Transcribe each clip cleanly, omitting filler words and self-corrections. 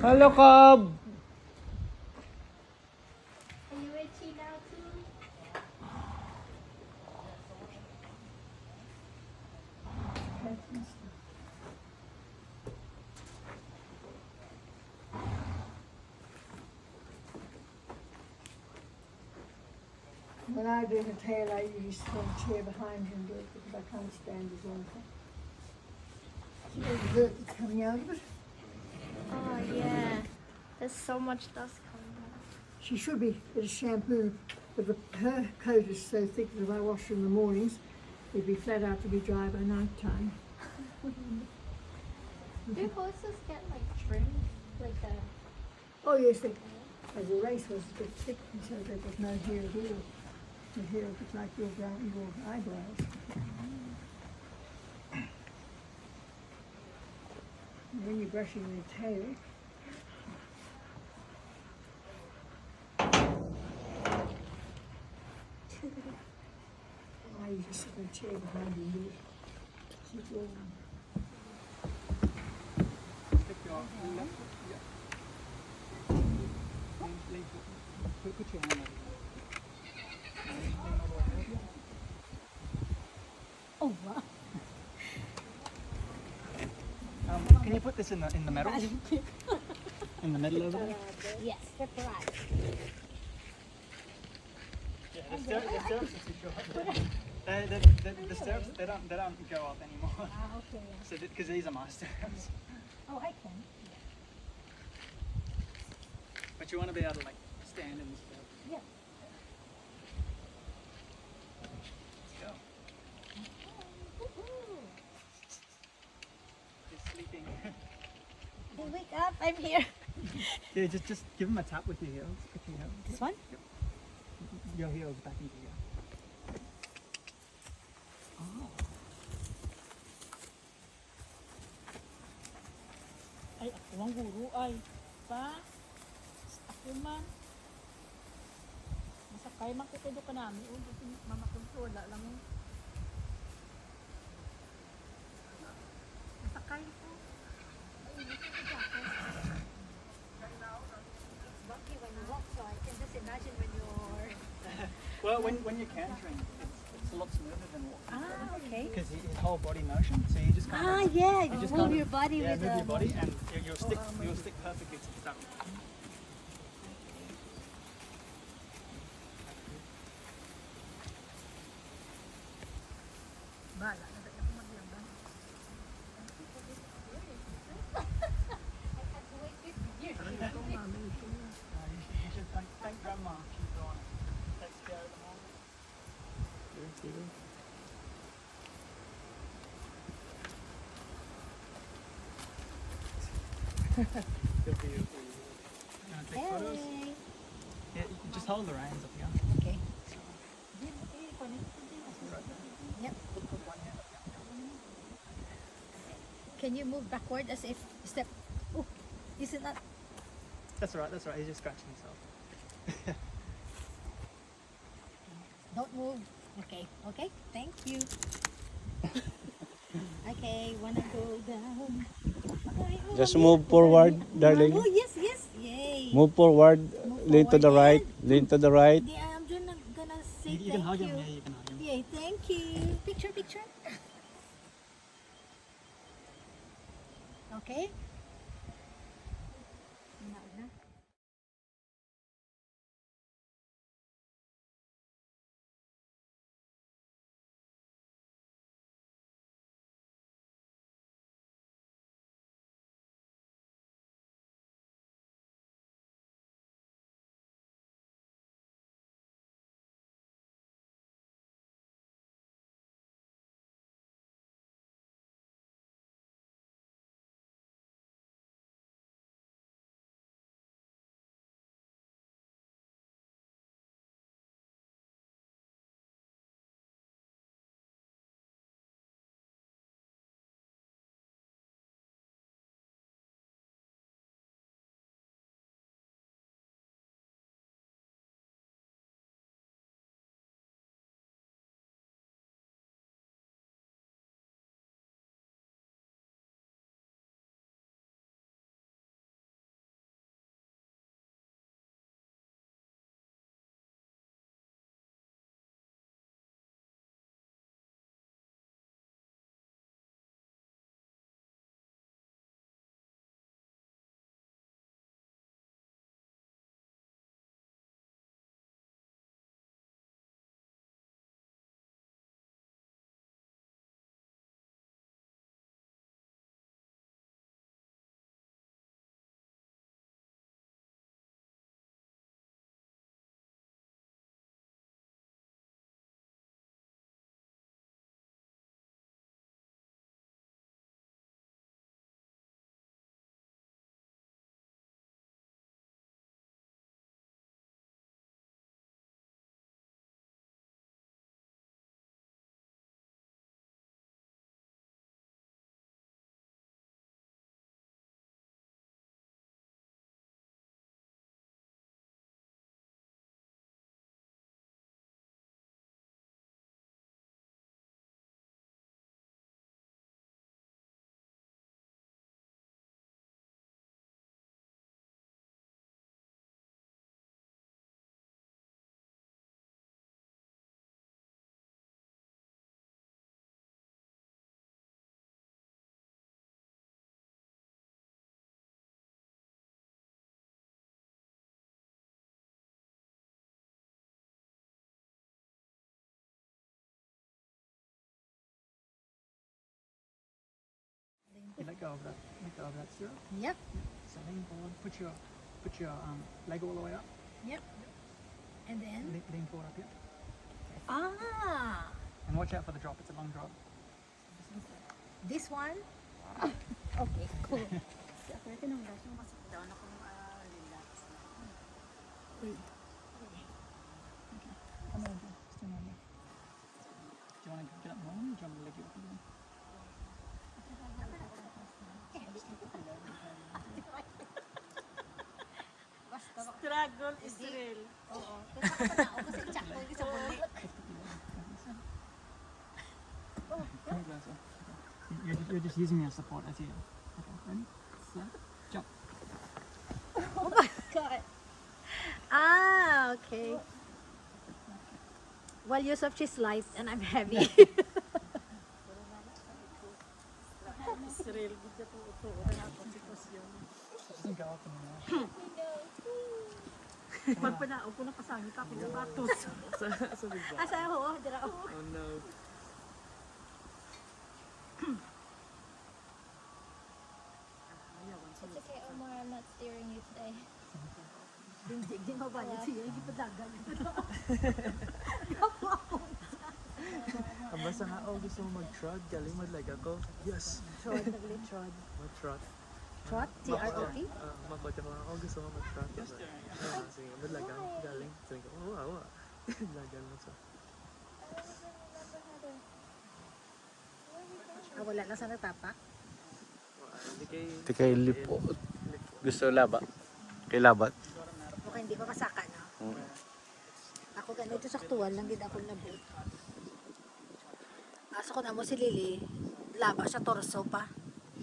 Hello, Cobb! Are you itchy now too? When I do the tail, I usually sit on a chair behind him and do it because I can't stand his own thing. See all the dirt that's coming out of it? Oh yeah. There's so much dust coming out. She should be a bit of shampoo, but her coat is so thick that if I wash her in the mornings, it'd be flat out to be dry by night time. Do horses get like trimmed? Like a Oh yes, as a racehorse, it's a bit thick, and so they've got no hair at all. The hair looks like your eyebrows. And when you're brushing their tail, I usually sit in a chair behind you and do it. Keep warm. Stick your left foot, yeah. Put your hand over there. Oh wow! Can you put this in the middle? In the middle over there? yes, step right. Yeah, the stirrups are too short. The stirrups, they don't go up anymore. Ah, okay. So, because these are my stirrups. Oh, I can. But you want to be able to like stand in the stirrups. Yeah. Let's go. He's sleeping. Hey, wake up! I'm here. Yeah, just give him a tap with your heels. With your heels. This one? Your heels back into here. Ay, ako ang guro ay. Pa? Ako man. Masakay man ko ka namin. O, mama kontrola lang mo. Masakay ko. Bucky when you walk, so I can just imagine when you're. Well, when you're cantering, it's a lot smoother than walking. Ah, okay. Because his whole body motion, so you just kind of Yeah, you just move kind of- your body yeah, with move the. your body, and you'll stick perfectly to the stomach. Bala, nasa ako maglaban. You should thank Grandma. She's the one that takes care of them all. Good for you. You want to take photos? Hey. Yeah, you can just hold the reins up here. Okay. Yep. Put one hand up here. Can you move backward as if step? Oh, is it not? That's alright, that's alright. He's just scratching himself. Don't move. Okay. Okay. Thank you. Okay. Wanna go down? Just move forward, darling. Oh yes, yes. Yay. Move forward, Move lean to the forward right, and- lean to the right. Yeah, I'm gonna say You can hug thank him. you. Yeah, you can hug him. Yay, thank you. Picture, picture. Okay. You let go of that. Let go of that stirrup. Yep. So lean forward. Put your leg all the way up. Yep. And then? Lean forward up here. Ah! And watch out for the drop. It's a long drop. This one? Okay, cool. Come on, stand on here. Do you want to get up more? Or do you want me to leg you up again? Struggle is real. Oo. Kasi ako na ako kasi tsak ko sa buli. Come closer. You're just using me as support as you. Okay, ready? Set. Jump. Oh my God. Ah, okay. Well, Yusuf, she's light and I'm heavy. Doesn't go up anymore. Pag panaog ko na kasangit ako ng batos. Asa ako? Dira ako. Oh no. It's okay, Omar. I'm not steering you today. Dindig, di mabalit siya. Hindi pa dagal. Kabasa nga, oh, gusto mo mag-trot? Galing mag-lag ako. Yes. Trot, nagli-trot. Mag-trot. Trot? T-R-O-T? Makotya ko nga, oh, gusto mo mag-trot? Sige, mag-lag ako. Galing. Sabi ko, oh, awa. Lagan mo sa. Ah, wala lang sa nagtapak? Hindi kay lipo. Gusto laba? Kay labat? Mukhang hindi pa masaka, no? Ako ganito sa aktual lang din ako nabuot. Asa ko na mo si Lily, laba siya torso pa.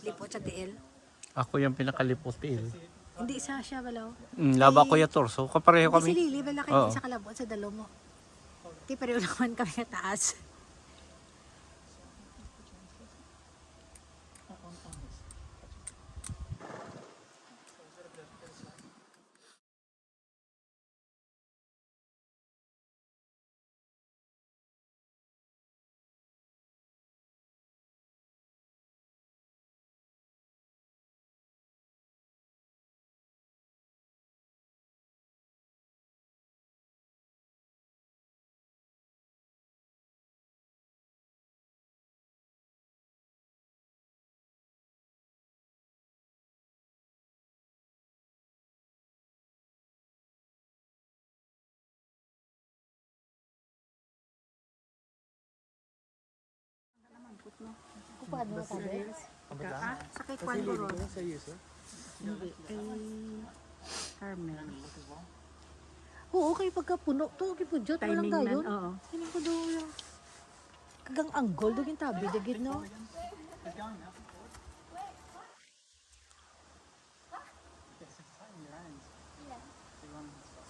Lipot sa tiil. Ako yung pinakalipot-il. Hindi isa siya balaw. Laba ko yung torso. Kapareho Hindi si kami. Lily, bala kayo Oo. sa kalabot sa dalo mo. Di pareho naman kami na taas. Kung paano mo sabi? Sakay kwan ko ron. Sa Yeso? Hindi, kay Carmel. Oo, kay pagkapuno to, kay Pudjot, walang gayon. Oo. Hindi ko daw yung kagang anggol, doon yung tabi, dagid no? It's going now. Yes, it's tighten your hands. Yeah. So you want to stop.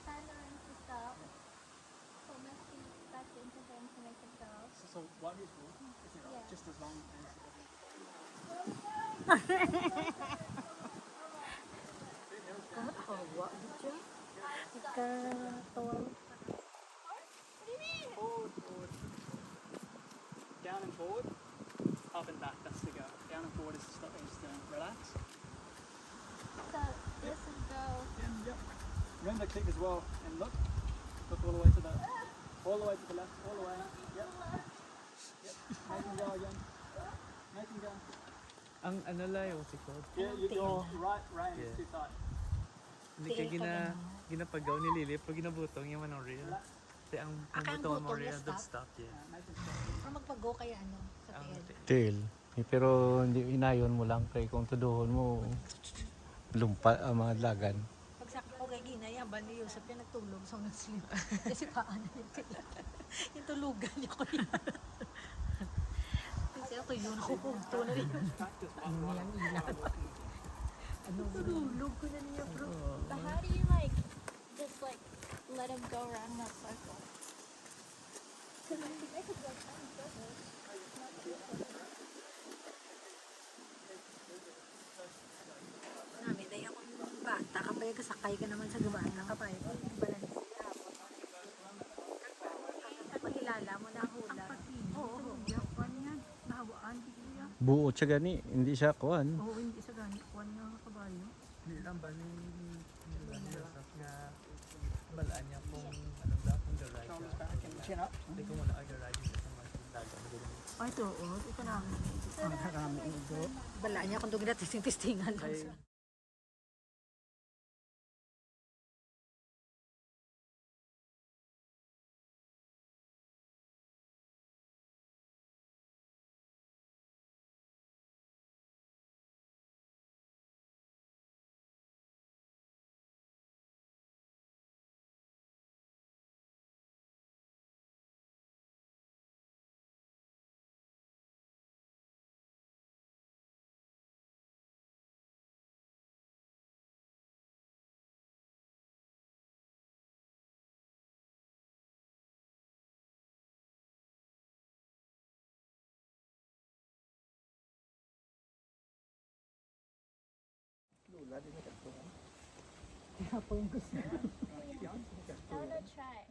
Time around to stop. Put my feet back into them to make it go. So what is walking? Is it Yeah. just as long as Hawa, dito. Ikatawal. forward, forward, down and forward, up and back? That's the go. Down and forward is to stop, is to relax. So this is go. Yep. Remember kick as well, and look all the way to the left, all the way. Yep. Yep. Make him go again. Make him go. Ang ano lang yung sikod. Yeah, your right rein is too tight. Hindi ka ginapagaw ni Lily pag ginabutong yung manong real. Kasi ang Akang butong mo butong real, na don't stop? stop, yeah. Make him stop. Or magpag-go kaya ano, sa Ang tiil. tail. Pero hindi inayon mo lang kay kung tuduhon mo lumpa ang mga lagan. Pag sa ko kay Ginay, habang ni Yusuf yan nagtulog sa unang sleep. Kasi paano yung tila. Yung tulugan niya ko yun. Kasi ako yun, kukunto na rin. Ano niyang ilan. Ano, tulog ko na niya bro. But how do you like just like let him go around that circle? Because I think I could go around the circle. Namin, dahil ako yung bata, kapag kasakay ka naman sa gabaan ng kapay ko, balance siya. Kapag ilala mo na hula. Oo, oo. Buo siya gani, hindi siya kuan. Oo, hindi sa ganit. Kuwan nga kabayo. Hindi lang ba ni Joseph nga balaan niya kung ano ba, kung the right na. Hindi ko muna ay the right sa mga dagat. Ay, ito, oo. Ito namin. Ang harami ito. Bala niya kung doon tisting-tistingan lang sa... Hapon ko siya. I want to try.